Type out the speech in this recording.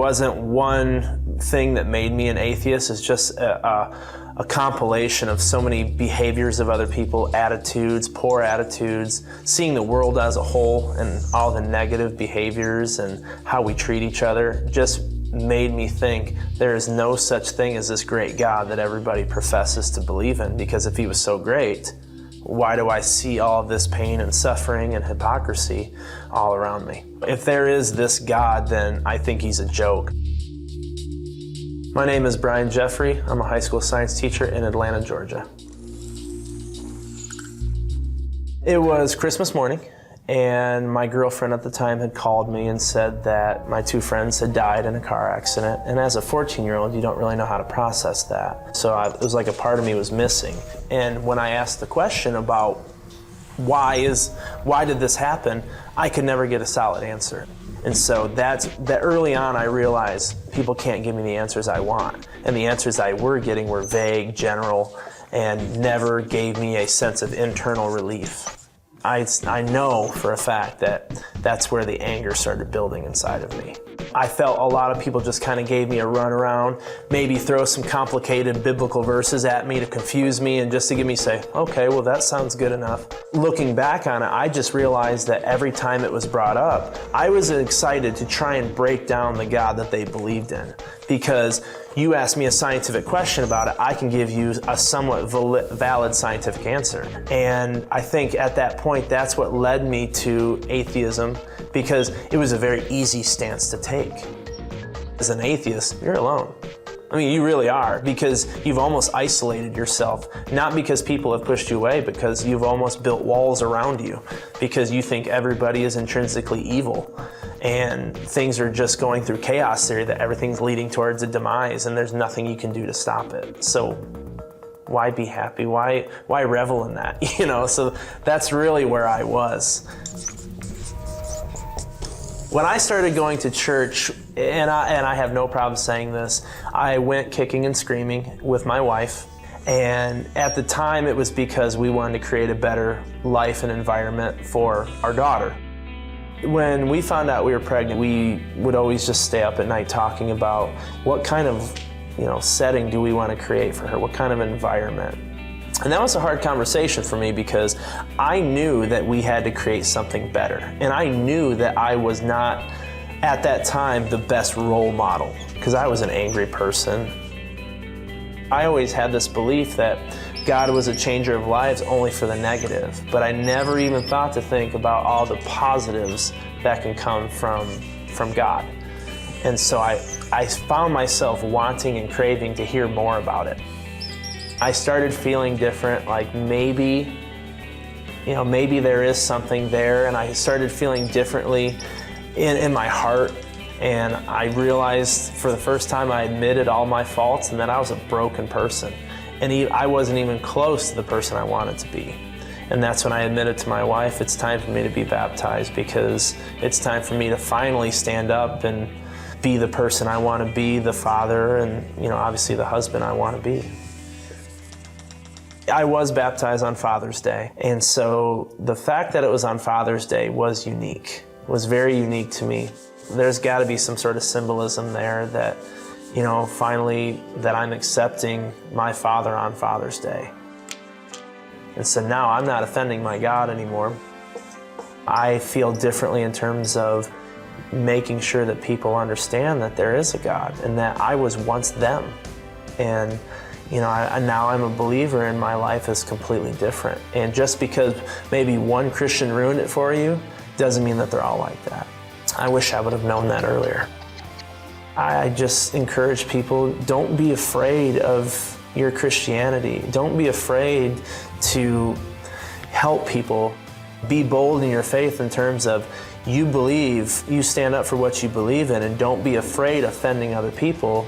wasn't one thing that made me an atheist. It's just a compilation of so many behaviors of other people, attitudes, poor attitudes, seeing the world as a whole and all the negative behaviors and how we treat each other just made me think there is no such thing as this great God that everybody professes to believe in, because if he was so great, why do I see all this pain and suffering and hypocrisy all around me? If there is this God, then I think he's a joke. My name is Brian Jeffrey. I'm a high school science teacher in Atlanta, Georgia. It was Christmas morning, and my girlfriend at the time had called me and said that my two friends had died in a car accident. And as a 14-year-old, you don't really know how to process that. So it was like a part of me was missing. And when I asked the question about why did this happen, I could never get a solid answer. And so that early on I realized people can't give me the answers I want. And the answers I were getting were vague, general, and never gave me a sense of internal relief. I know for a fact that that's where the anger started building inside of me. I felt a lot of people just kind of gave me a runaround, maybe throw some complicated biblical verses at me to confuse me and just to get me say, okay, well that sounds good enough. Looking back on it, I just realized that every time it was brought up, I was excited to try and break down the God that they believed in. Because you ask me a scientific question about it, I can give you a somewhat valid scientific answer. And I think at that point, that's what led me to atheism, because it was a very easy stance to take. As an atheist, you're alone. I mean, you really are, because you've almost isolated yourself, not because people have pushed you away, because you've almost built walls around you, because you think everybody is intrinsically evil and things are just going through chaos theory, that everything's leading towards a demise and there's nothing you can do to stop it. So why be happy? Why revel in that? So that's really where I was. When I started going to church, and I have no problem saying this, I went kicking and screaming with my wife. And at the time, it was because we wanted to create a better life and environment for our daughter. When we found out we were pregnant, we would always just stay up at night talking about what kind of setting do we want to create for her, what kind of environment. And that was a hard conversation for me, because I knew that we had to create something better. And I knew that I was not, at that time, the best role model, because I was an angry person. I always had this belief that God was a changer of lives only for the negative, but I never even thought to think about all the positives that can come from God. And so I found myself wanting and craving to hear more about it. I started feeling different, like maybe there is something there, and I started feeling differently in my heart, and I realized for the first time I admitted all my faults and that I was a broken person, and I wasn't even close to the person I wanted to be. And that's when I admitted to my wife, it's time for me to be baptized, because it's time for me to finally stand up and be the person I want to be, the father, and obviously the husband I want to be. I was baptized on Father's Day, and so the fact that it was on Father's Day was unique, was very unique to me. There's got to be some sort of symbolism there that, finally that I'm accepting my father on Father's Day. And so now I'm not offending my God anymore. I feel differently in terms of making sure that people understand that there is a God and that I was once them. And now I'm a believer, and my life is completely different. And just because maybe one Christian ruined it for you doesn't mean that they're all like that. I wish I would have known that earlier. I just encourage people, don't be afraid of your Christianity. Don't be afraid to help people. Be bold in your faith in terms of you stand up for what you believe in, and don't be afraid of offending other people.